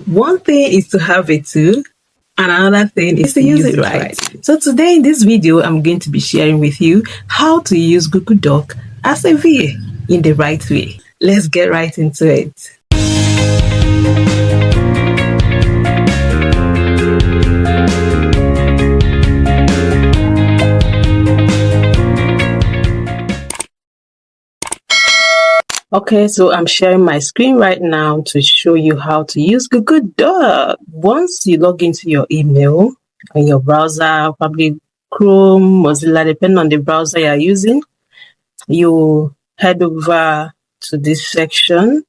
One thing is to have a tool, and another thing is to use it right. So today in this video, I'm going to be sharing with you how to use Google Doc as a VA in the right way. Let's get right into it. Okay, so I'm sharing my screen right now to show you how to use Google Doc. Once you log into your email and your browser, probably Chrome, Mozilla, depending on the browser you're using, you head over to this section.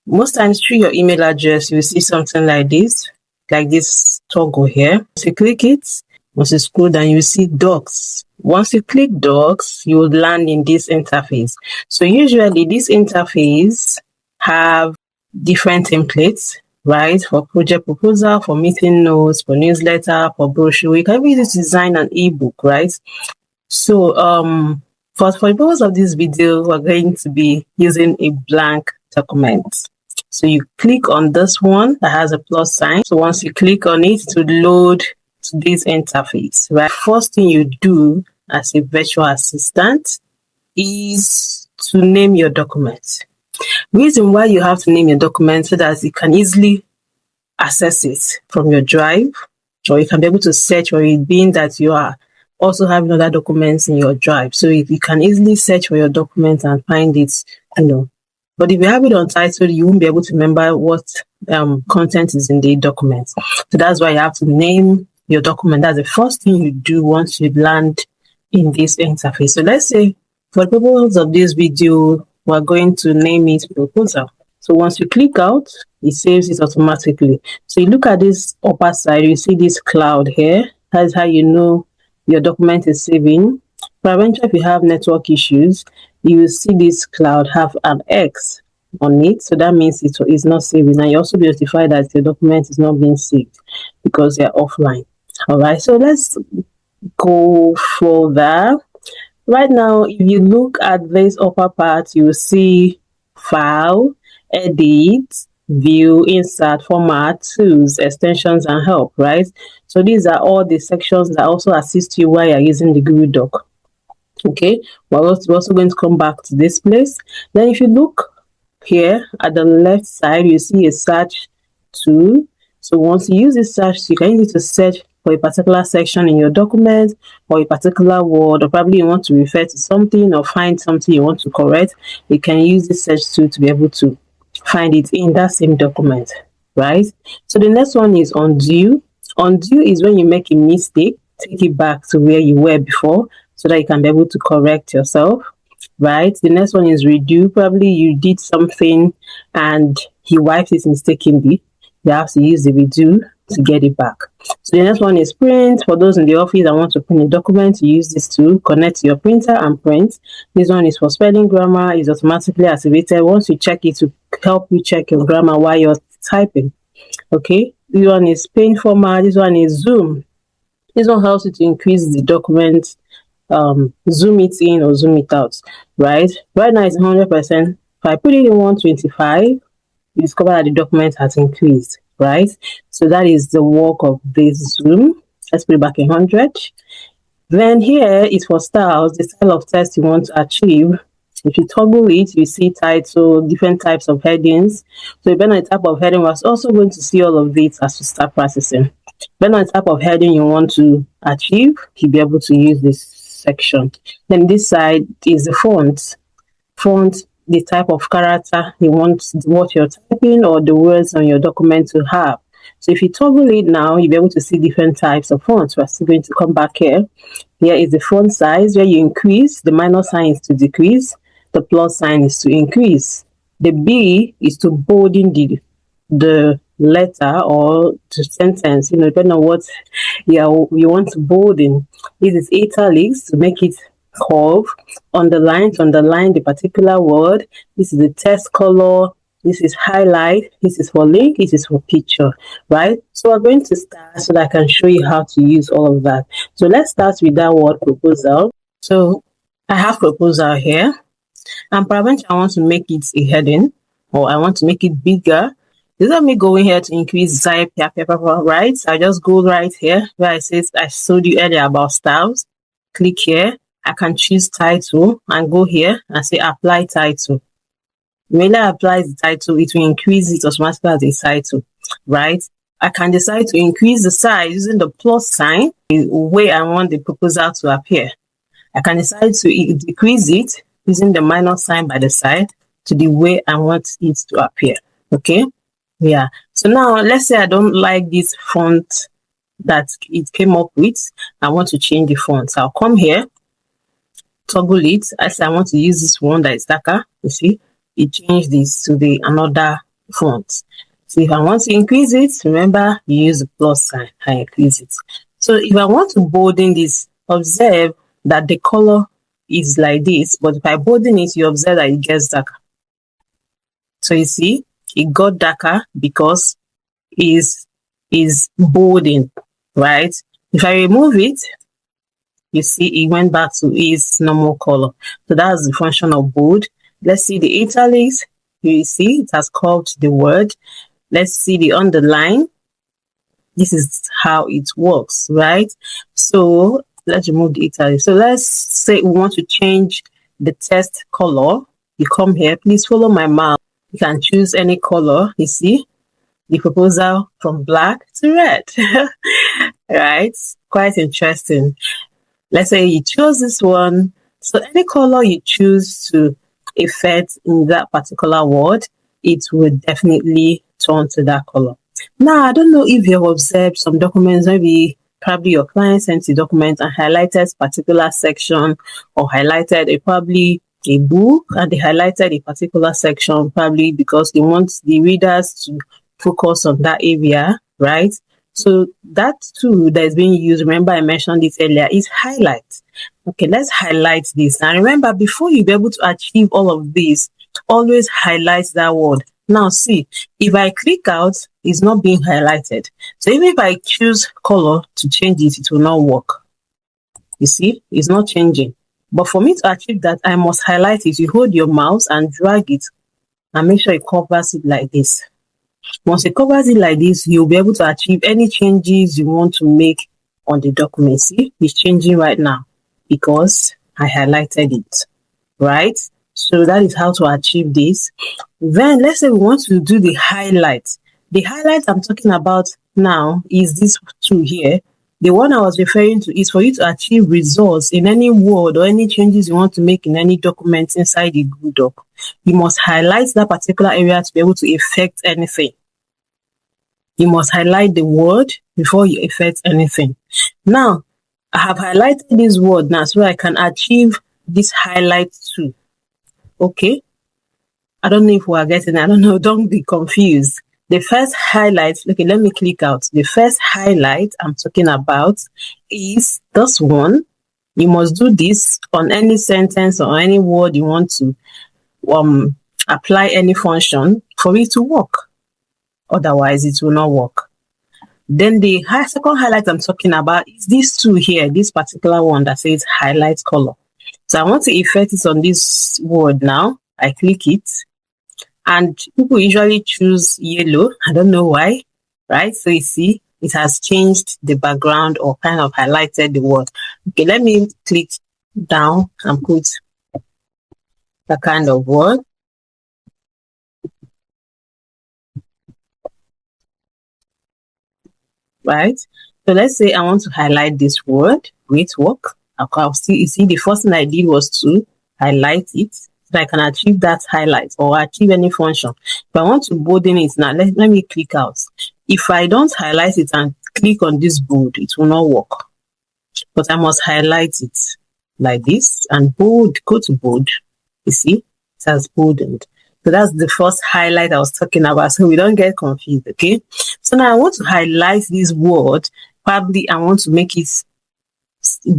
Most times through your email address, you see something like this toggle here. So you click it. Once you scroll down, you see Docs. Once you click Docs, you will land in this interface. So usually this interface have different templates, right? For project proposal, for meeting notes, for newsletter, for brochure. You can use it to design an ebook, right? So for the purpose of this video, we're going to be using a blank document. So you click on this one that has a plus sign. So once you click on it, to load to this interface, right? First thing you do as a virtual assistant is to name your document. Reason why you have to name your document so that you can easily access it from your drive, or you can be able to search for it, being that you are also having other documents in your drive. So if you can easily search for your document and find it, But if you have it untitled, you won't be able to remember what content is in the document. So that's why you have to name your document. That's the first thing you do once you land in this interface. So let's say for the purpose of this video, we're going to name it proposal. So once you click out, it saves it automatically. So you look at this upper side, you see this cloud here. That's how you know your document is saving. Peradventure, if you have network issues, you will see this cloud have an X on it. So that means it is not saving. And you also be notified that your document is not being saved because they're offline. All right, so let's go further. Right now, if you look at this upper part, you will see file, edit, view, insert, format, tools, extensions, and help, right? So these are all the sections that also assist you while you're using the Google Doc. Okay, we're also going to come back to this place. Then if you look here at the left side, you see a search tool. So once you use this search, you can use it to search for a particular section in your document or a particular word, or probably you want to refer to something or find something you want to correct. You can use this search tool to be able to find it in that same document, right? So the next one is undo. Undo is when you make a mistake, take it back to where you were before so that you can be able to correct yourself, right? The next one is redo. Probably you did something and he wiped it mistakenly. You have to use the redo to get it back. So the next one is print. For those in the office that want to print a document, you use this tool, connect to your printer and print. This one is for spelling, grammar, is automatically activated. Once you check it to help you check your grammar while you're typing. Okay, this one is paint format. This one is zoom. This one helps you to increase the document, zoom it in or zoom it out, right? Right now it's 100%. If I put it in 125, you discover that the document has increased, right? So that is the work of this zoom. Let's put it back in 100. Then here is for styles, the style of text you want to achieve. If you toggle it, you see title, different types of headings. So depending on the type of heading, we're also going to see all of this as we start processing. Depending on the type of heading you want to achieve, you'll be able to use this section. Then this side is the font. Font, the type of character you want what you're typing or the words on your document to have. So if you toggle it now, you'll be able to see different types of fonts. We're still going to come back here. Here is the font size where you increase. The minus sign is to decrease. The plus sign is to increase. The B is to bolden the letter or the sentence, depending on what you want to bolden. This is italics to make it curve. Underline to underline the particular word. This is the text color. This is highlight. This is for link. This is for picture, right? So we're going to start so that I can show you how to use all of that. So let's start with that word proposal. So I have proposal here. And peradventure I want to make it a heading, or I want to make it bigger. This is me going here to increase size, right? So I just go right here where I says I showed you earlier about styles. Click here. I can choose title and go here and say apply title. When I apply the title, it will increase it automatically as a title, right? I can decide to increase the size using the plus sign, the way I want the proposal to appear. I can decide to decrease it using the minus sign by the side to the way I want it to appear. Okay. Yeah. So now let's say I don't like this font that it came up with. I want to change the font. So I'll come here, toggle it. I say I want to use this one that is darker. You see, it changed this to the another font. So if I want to increase it, remember you use the plus sign. I increase it. So if I want to bolden this, observe that the color is like this, but if I bolden it, you observe that it gets darker. So you see, it got darker because is bolding, right? If I remove it, you see it went back to its normal color. So that's the function of bold. Let's see the italics. You see it has curved the word. Let's see the underline. This is how it works, right? So let's remove the italics. So let's say we want to change the text color. You come here, please follow my mouse. You can choose any color. You see the proposal from black to red, right? Quite interesting. Let's say you chose this one. So any color you choose to effect in that particular word, it would definitely turn to that color. Now, I don't know if you've observed some documents, probably your client sent a document and highlighted a particular section or highlighted probably a book, and they highlighted a particular section probably because they want the readers to focus on that area, right? So that tool that is being used, remember I mentioned this earlier, is highlight. Okay, let's highlight this. Now remember, before you be able to achieve all of this, always highlight that word. Now see, if I click out, it's not being highlighted. So even if I choose color to change it, it will not work. You see, it's not changing. But for me to achieve that, I must highlight it. You hold your mouse and drag it and make sure it covers it like this. Once it covers it like this, you'll be able to achieve any changes you want to make on the document. See, it's changing right now because I highlighted it, right? So that is how to achieve this. Then let's say we want to do the highlight. The highlight I'm talking about now is this tool here. The one I was referring to is for you to achieve results in any word or any changes you want to make in any document inside the Google Doc. You must highlight that particular area to be able to effect anything. You must highlight the word before you effect anything. Now, I have highlighted this word now so I can achieve this highlight too. Okay? I don't know if we are getting it. I don't know. Don't be confused. The first highlight, okay, let me click out. The first highlight I'm talking about is this one. You must do this on any sentence or any word you want to apply any function for it to work. Otherwise, it will not work. Then the second highlight I'm talking about is this two here, this particular one that says highlight color. So I want to effect it on this word now. I click it. And people usually choose yellow. I don't know why, right? So you see, it has changed the background or kind of highlighted the word. Okay, let me click down and put the kind of word. Right? So let's say I want to highlight this word, great work. I'll see, you see, the first thing I did was to highlight it. So I can achieve that highlight or achieve any function. If I want to bolden it now, let me click out. If I don't highlight it and click on this bold, it will not work. But I must highlight it like this and bold, go to bold. You see, it has boldened. So that's the first highlight I was talking about. So we don't get confused, okay? So now I want to highlight this word. Probably I want to make it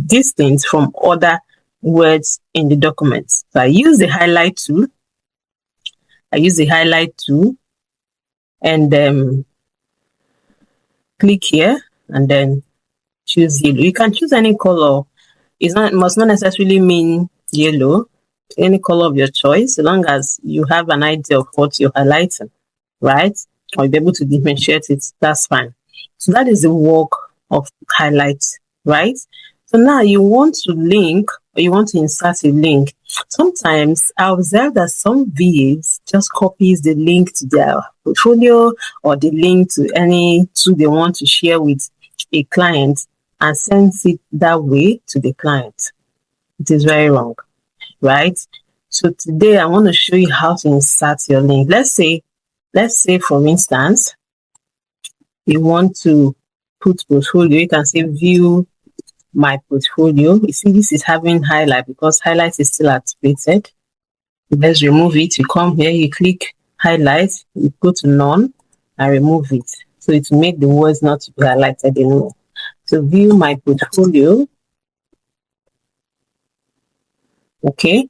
distinct from other words in the document. So I use the highlight tool. And click here and then choose yellow. You can choose any color. It must not necessarily mean yellow. Any color of your choice, as long as you have an idea of what you're highlighting, right? or you'll be able to differentiate it, that's fine. So that is the work of highlights, right? So now you want to link, or you want to insert a link. Sometimes I observe that some VAs just copies the link to their portfolio or the link to any tool they want to share with a client and sends it that way to the client. It is very wrong, right? So today I want to show you how to insert your link. Let's say for instance, you want to put portfolio, you can say view my portfolio. You see this is having highlight because highlight is still activated. Let's remove it. You come here, you click highlight, you go to none and remove it. So it will make the words not to be highlighted anymore. So view my portfolio. Okay.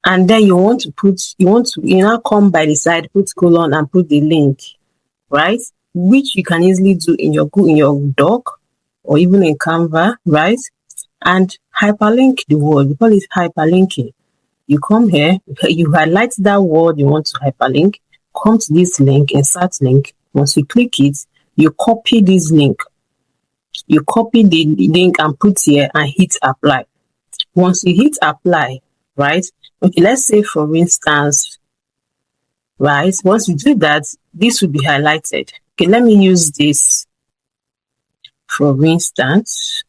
And then you now come by the side, put colon and put the link, right? Which you can easily do in your doc or even in Canva, right? And hyperlink the word. We call it hyperlinking. You come here, you highlight that word you want to hyperlink, come to this link, insert link. Once you click it, you copy this link. You copy the link and put here and hit apply. Once you hit apply, right? Okay, let's say for instance, right? Once you do that, this will be highlighted. Okay, let me use this for instance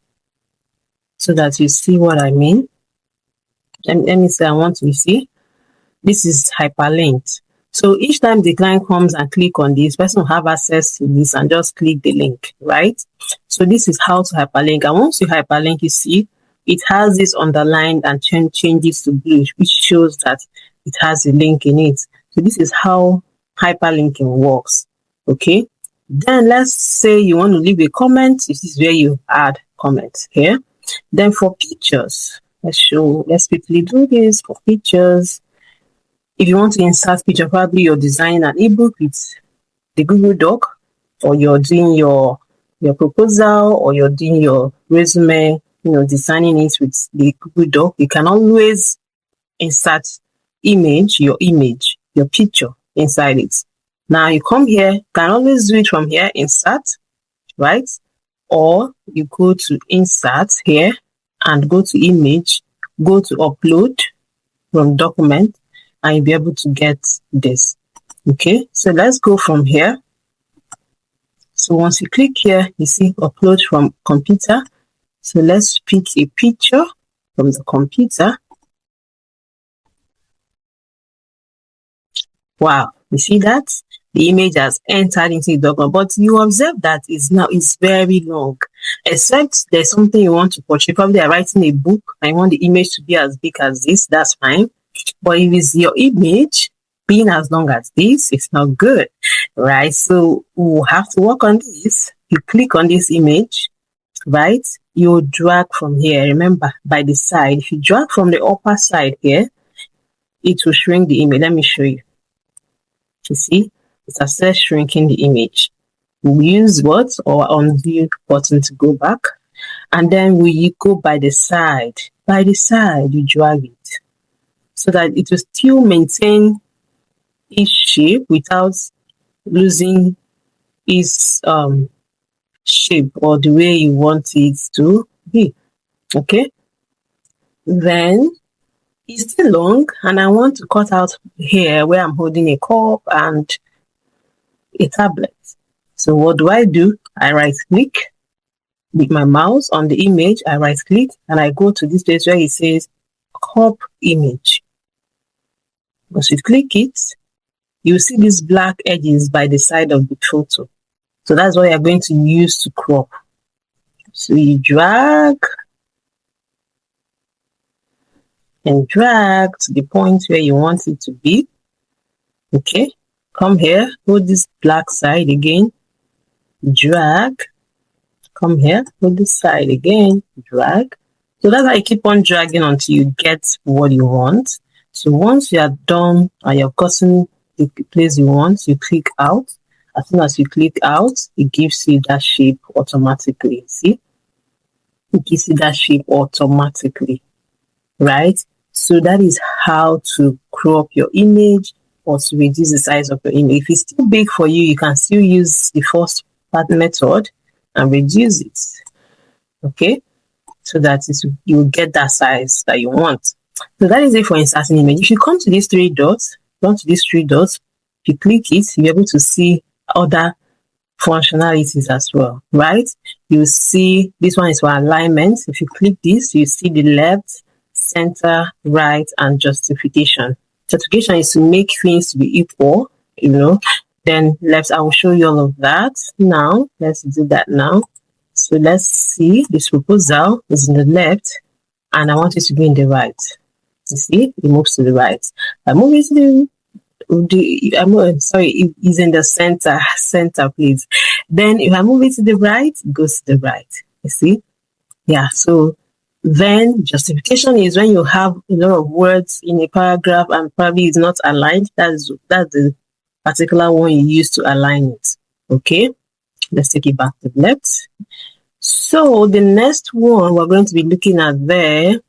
so that you see what I mean. Let me say I want to see. This is hyperlinked. So each time the client comes and click on this, person will have access to this and just click the link, right? So this is how to hyperlink. And once you hyperlink, you see it has this underlined and changes to blue, which shows that it has a link in it. So this is how hyperlinking works. Okay. Then let's say you want to leave a comment. This is where you add comments here. Then for pictures, let's quickly do this for pictures. If you want to insert picture, probably you're designing an ebook with the Google Doc, or you're doing your proposal, or you're doing your resume, designing it with the Google Doc, you can always insert your picture inside it. Now you come here, you can always do it from here, insert, right? Or you go to insert here and go to image, go to upload from document, and you'll be able to get this. Okay, so let's go from here. So once you click here, you see upload from computer. So let's pick a picture from the computer. Wow, you see that? The image has entered into the document, but you observe that it's very long. Except there's something you want to portray. Probably you're writing a book and you want the image to be as big as this, that's fine. But if it's your image being as long as this, it's not good, right? So we'll have to work on this. You click on this image, right? You drag from here. Remember, by the side, if you drag from the upper side here, it will shrink the image. Let me show you. You see, it has started shrinking the image. We use what? Or undo button to go back. And then we go by the side. By the side, you drag it so that it will still maintain its shape without losing its shape or the way you want it to be. Okay. Then it's still long, and I want to cut out here where I'm holding a cup and a tablet. So what do? I right click with my mouse on the image. I right click and I go to this place where it says crop image. Once you click it, you see these black edges by the side of the photo. So that's what you're going to use to crop. So you drag and drag to the point where you want it to be. Okay, come here, hold this black side again, drag, come here, hold this side again, drag. So that's how you keep on dragging until you get what you want. So once you are done and you've gotten the place you want, you click out. As soon as you click out, it gives you that shape automatically. See? It gives you that shape automatically, right? So that is how to crop your image or to reduce the size of your email. If it's too big for you, you can still use the first part method and reduce it. Okay, so that you will get that size that you want. So that is it for inserting image. If you come to these three dots, if you click it, you'll be able to see other functionalities as well, right? You see this one is for alignment. If you click this, you see the left, center, right, and justification. Justification is to make things to be equal, Then left, I will show you all of that now. Let's do that now. So let's see, this proposal is in the left and I want it to be in the right. You see, it moves to the right. I move it to it is in the center, please. Then if I move it to the right, it goes to the right. You see? Yeah, so then justification is when you have a lot of words in a paragraph and probably it's not aligned. That's the particular one you use to align it. Okay, let's take it back to the left. So the next one we're going to be looking at there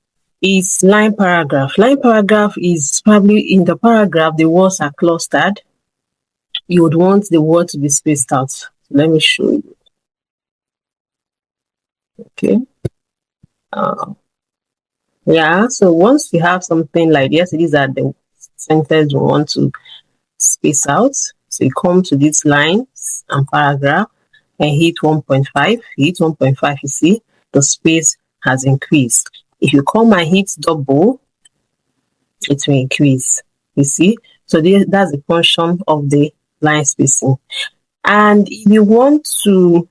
is line paragraph. Line paragraph is probably in the paragraph, the words are clustered. You would want the word to be spaced out. So let me show you. Okay. Yeah, so once you have something like this, these are the sentences you want to space out. So you come to these lines and paragraph and hit 1.5. Hit 1.5, you see, the space has increased. If you come and hit double, it will increase. You see? So that's the function of the line spacing. And if you want to,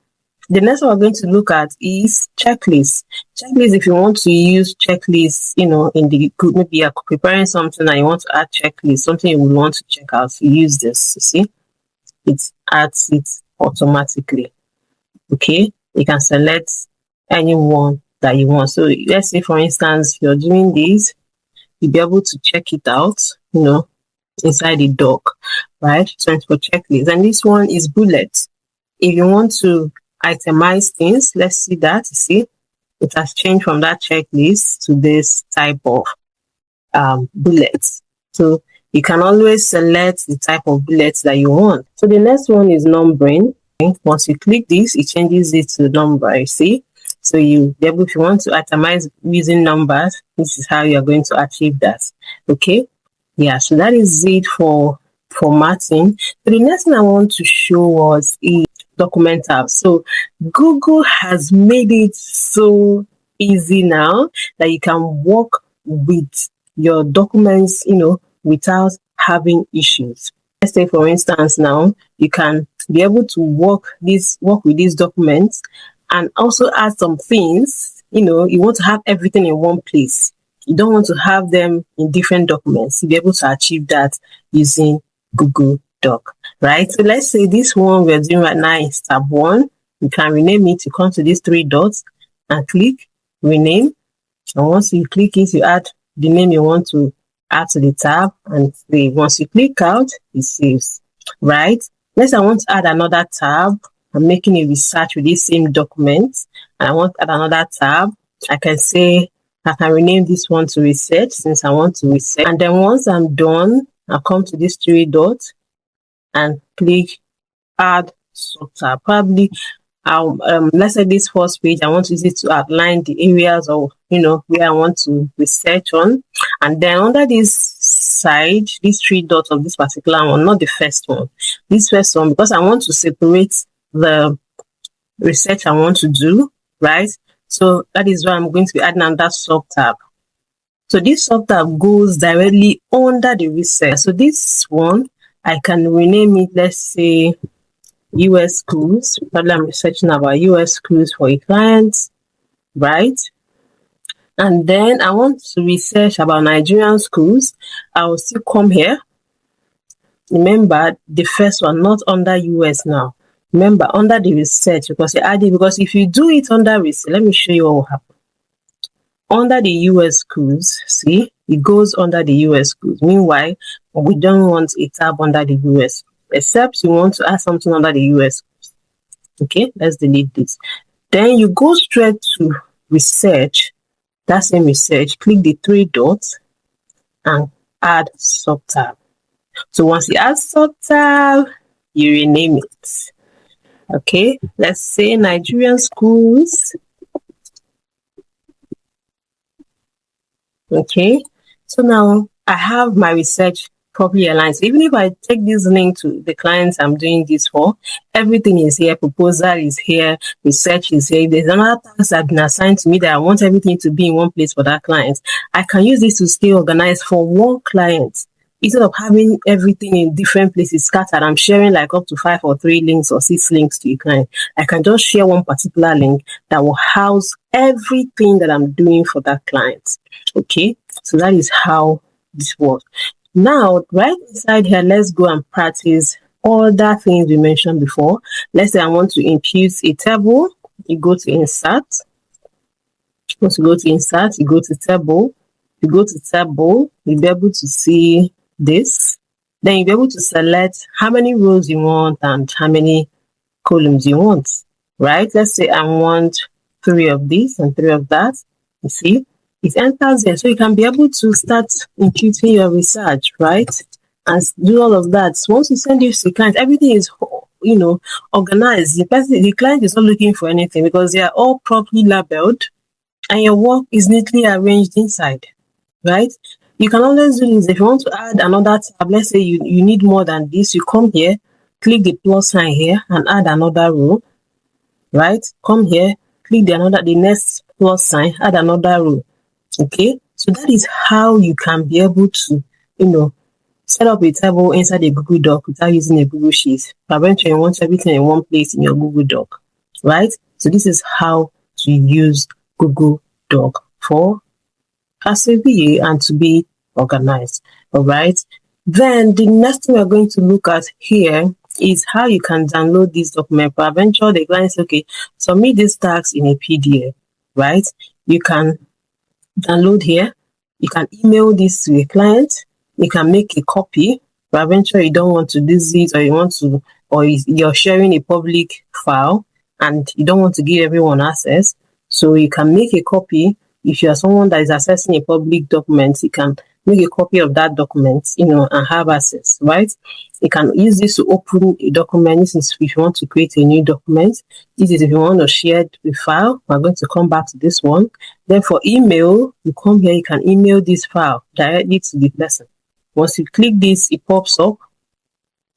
the next one we're going to look at is checklists. Checklists, if you want to use checklists, in the group, maybe you're preparing something and you want to add checklists, something you would want to check out, you use this. You see? It adds it automatically. Okay? You can select any one that you want. So let's say, for instance, you're doing this, you'll be able to check it out, inside the doc, right? So it's for checklist. And this one is bullets. If you want to itemize things, let's see that. You see, it has changed from that checklist to this type of bullets. So you can always select the type of bullets that you want. So the next one is numbering. Once you click this, it changes it to number, you see. So you be able, if you want to itemize using numbers, this is how you're going to achieve that. Okay. Yeah, so that is it for formatting. So the next thing I want to show us is document tab. So Google has made it so easy now that you can work with your documents, without having issues. Let's say, for instance, now you can be able to work with these documents and also add some things. You want to have everything in one place. You don't want to have them in different documents. You'll be able to achieve that using Google Doc, right? So let's say this one we're doing right now is tab 1. You can rename it. You come to these three dots and click rename. And once you click it, you add the name you want to add to the tab and save. Once you click out, it saves, right? Let's say I want to add another tab. I'm making a research with this same document and I want to add another tab. I can say I can rename this one to research since I want to research. And then once I'm done, I'll come to these three dots and click add subtab. Probably let's say this first page, I want to use it to outline the areas of, where I want to research on. And then under this side, these three dots of this particular one, not the first one, this first one, because I want to separate the research I want to do, right? So that is why I'm going to be adding another subtab. So this subtab goes directly under the research. So this one, I can rename it, let's say, US schools. Probably I'm researching about US schools for a client, right? And then I want to research about Nigerian schools. I will still come here. Remember the first one, not under US now. Remember under the research, because if you do it under research, let me show you what will happen. Under the US schools, see, it goes under the US schools. Meanwhile, we don't want a tab under the US, except you want to add something under the US schools. Okay, let's delete this. Then you go straight to research, that same research, click the three dots and add subtab. So once you add subtab, you rename it. Okay, let's say Nigerian schools. Okay, so now I have my research properly aligned. So even if I take this link to the clients I'm doing this for, everything is here, proposal is here, research is here. If there's another task that's been assigned to me that I want everything to be in one place for that client, I can use this to stay organized for one client. Instead of having everything in different places scattered, I'm sharing like up to 5 or 3 links or 6 links to a client. I can just share one particular link that will house everything that I'm doing for that client. Okay, so that is how this works. Now, right inside here, let's go and practice all that things we mentioned before. Let's say I want to impute a table. You go to insert. Once you go to insert, you go to table. You go to table, you'll be able to see this. Then you'll be able to select how many rows you want and how many columns you want, right? Let's say I want 3 of this and 3 of that. You see, it enters there. So you can be able to start imputing your research, right? And do all of that. So once you send this to the client, everything is, organized. The client is not looking for anything because they are all properly labeled and your work is neatly arranged inside, right? You can always do this. If you want to add another tab, let's say you need more than this, you come here, click the plus sign here and add another row, right? Come here, click the next plus sign, add another row. Okay, so that is how you can be able to, set up a table inside a Google Doc without using a Google Sheet. Eventually, you want everything in one place in your Google Doc, right? So this is how to use Google Doc for as a VA and to be organized. All right. Then the next thing we're going to look at here is how you can download this document. But eventually, the client says, okay, submit this task in a PDF, right? You can download here. You can email this to a client. You can make a copy. But eventually, you don't want to do this, or you're sharing a public file and you don't want to give everyone access. So you can make a copy. If you are someone that is accessing a public document, you can make a copy of that document, and have access, right? You can use this to open a document. This is if you want to create a new document. This is if you want to share the file. We're going to come back to this one. Then for email, you come here, you can email this file directly to the person. Once you click this, it pops up.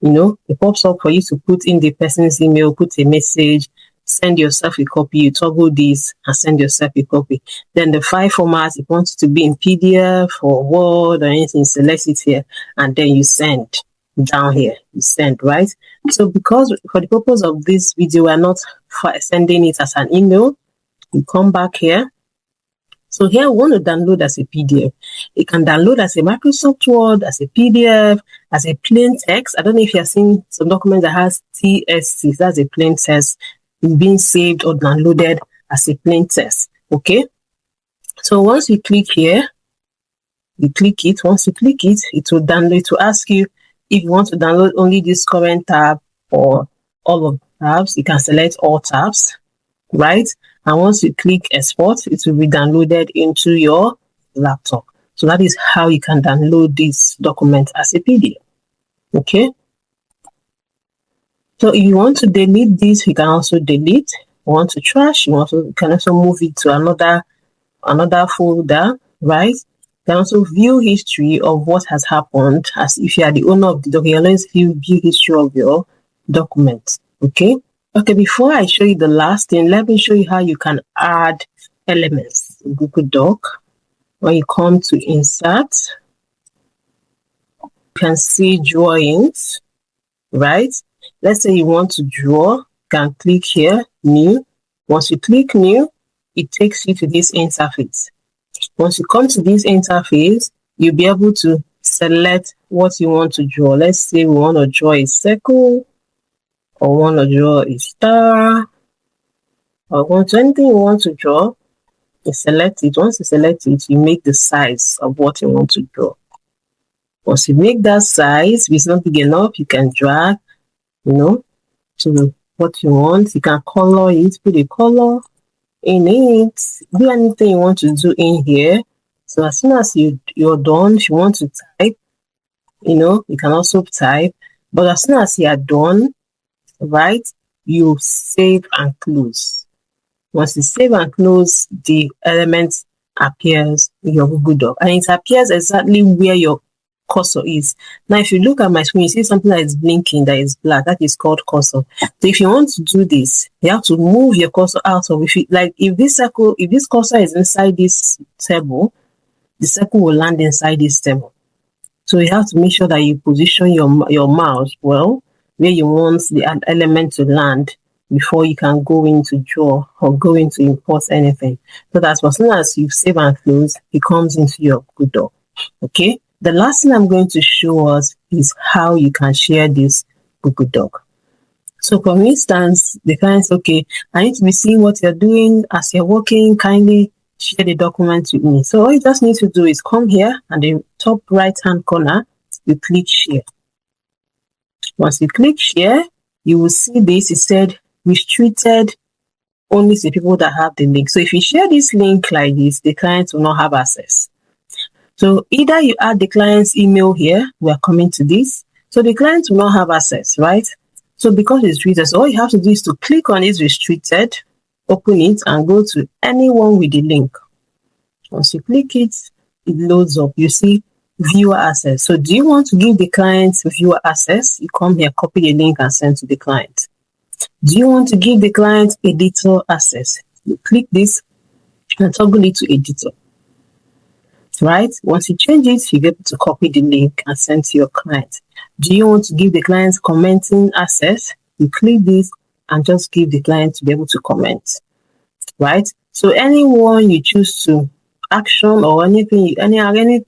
It pops up for you to put in the person's email, put a message, send yourself a copy, you toggle this and send yourself a copy. Then the file format, if you want it to be in PDF or Word or anything, select it here and then you send down here. You send, right? So because for the purpose of this video, we're not sending it as an email. You come back here. So here we want to download as a PDF. You can download as a Microsoft Word, as a PDF, as a plain text. I don't know if you're seeing some document that has TSC. That's a plain text. It's being saved or downloaded as a plain text. Okay. So once you click here, you click it. Once you click it, it will download. It will ask you if you want to download only this current tab or all of the tabs. You can select all tabs, right? And once you click export, it will be downloaded into your laptop. So that is how you can download this document as a PDF. Okay. So if you want to delete this, you can also delete. You want to trash, you can also move it to another folder, right? You can also view history of what has happened. As if you are the owner of the document, you always view history of your document. Okay. Okay, before I show you the last thing, let me show you how you can add elements in Google Doc. When you come to insert, you can see drawings, right? Let's say you want to draw, you can click here, new. Once you click new, it takes you to this interface. Once you come to this interface, you'll be able to select what you want to draw. Let's say we want to draw a circle, or want to draw a star, or anything you want to draw, you select it. Once you select it, you make the size of what you want to draw. Once you make that size, if it's not big enough, you can drag, to what you want. You can color it, put a color in it, do anything you want to do in here. So as soon as you're done, if you want to type, You can also type. But as soon as you are done, right, you save and close. Once you save and close, the element appears in your Google Doc, and it appears exactly where your cursor is. Now, if you look at my screen, you see something that is blinking, that is black. That is called cursor. So if you want to do this, you have to move your cursor out of it. If this cursor is inside this table, the circle will land inside this table. So you have to make sure that you position your mouse well where you want the element to land before you can go into draw or go into import anything. So that as soon as you save and close, it comes into your Google Doc. Okay. The last thing I'm going to show us is how you can share this Google Doc. So for instance, the client says, okay, I need to be seeing what you're doing as you're working. Kindly share the document with me. So all you just need to do is come here and the top right hand corner, you click share. Once you click share, you will see this. It said restricted only to people that have the link. So if you share this link like this, the client will not have access. So either you add the client's email here, we are coming to this. So the client will not have access, right? So because it's restricted, so all you have to do is to click on is restricted, open it and go to anyone with the link. Once you click it, it loads up. You see viewer access. So do you want to give the client viewer access? You come here, copy the link and send to the client. Do you want to give the client editor access? You click this and toggle it to editor. Right? Once you change it, you get to copy the link and send to your client. Do you want to give the client commenting access? You click this and just give the client to be able to comment. Right? So anyone you choose to action or anything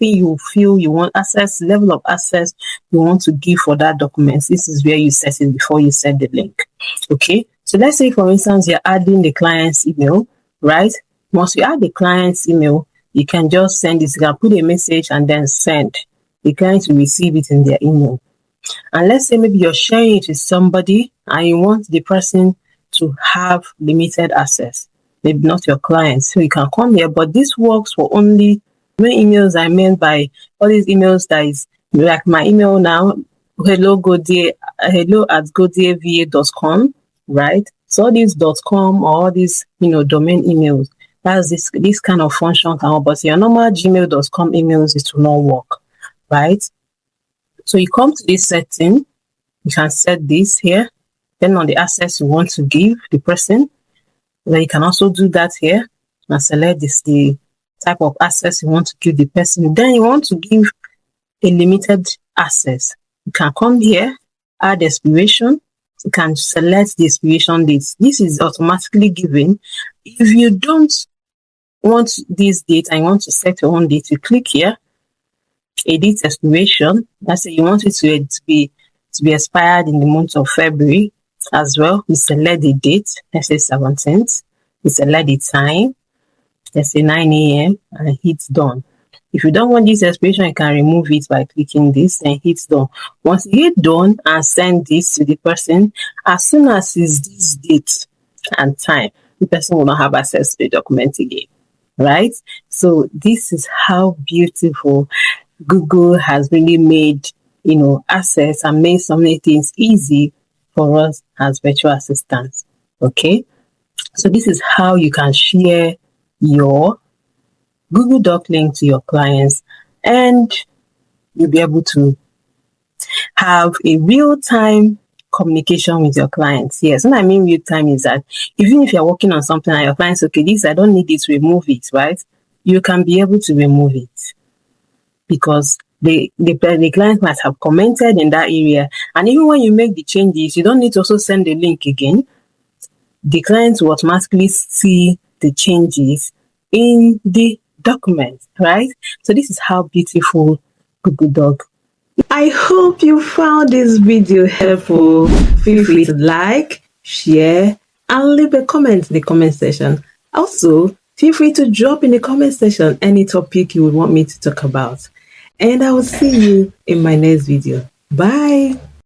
you feel you want access, level of access you want to give for that document, this is where you set it before you send the link. Okay? So let's say, for instance, you're adding the client's email, right? Once you add the client's email, you can just send this. You can put a message and then send. The client will receive it in their email. And let's say maybe you're sharing it with somebody and you want the person to have limited access. Maybe not your client. So you can come here, but this works for only when emails are meant by all these emails that is like my email now, hello@godierva.com, right? So all these .com or all these, domain emails, that's this kind of function can work, but your normal gmail.com emails, it will not work, right? So you come to this setting, you can set this here, then on the access you want to give the person, then you can also do that here and select the type of access you want to give the person. Then you want to give a limited access. You can come here, add expiration. You can select the expiration date. This is automatically given. If you don't want this date and you want to set your own date, you click here, edit expiration. Let's say you want it to be expired in the month of February as well. You select the date, let's say 17th. You select the time, let's say 9 a.m. and hit done. If you don't want this expiration, you can remove it by clicking this and hit done. Once you hit done and send this to the person, as soon as it's this date and time, the person will not have access to the document again. Right? So this is how beautiful Google has really made, access and made so many things easy for us as virtual assistants. Okay? So this is how you can share your Google Doc link to your clients and you'll be able to have a real-time communication with your clients. Yes, what I mean real time is that even if you're working on something and your client's okay, this I don't need it, remove it, right? You can be able to remove it because the client might have commented in that area, and even when you make the changes, you don't need to also send the link again. The client will automatically see the changes in the document, right? So this is how beautiful Google Doc. I hope you found this video helpful. Feel free to like, share, and leave a comment in the comment section. Also, feel free to drop in the comment section any topic you would want me to talk about. And I will see you in my next video. Bye.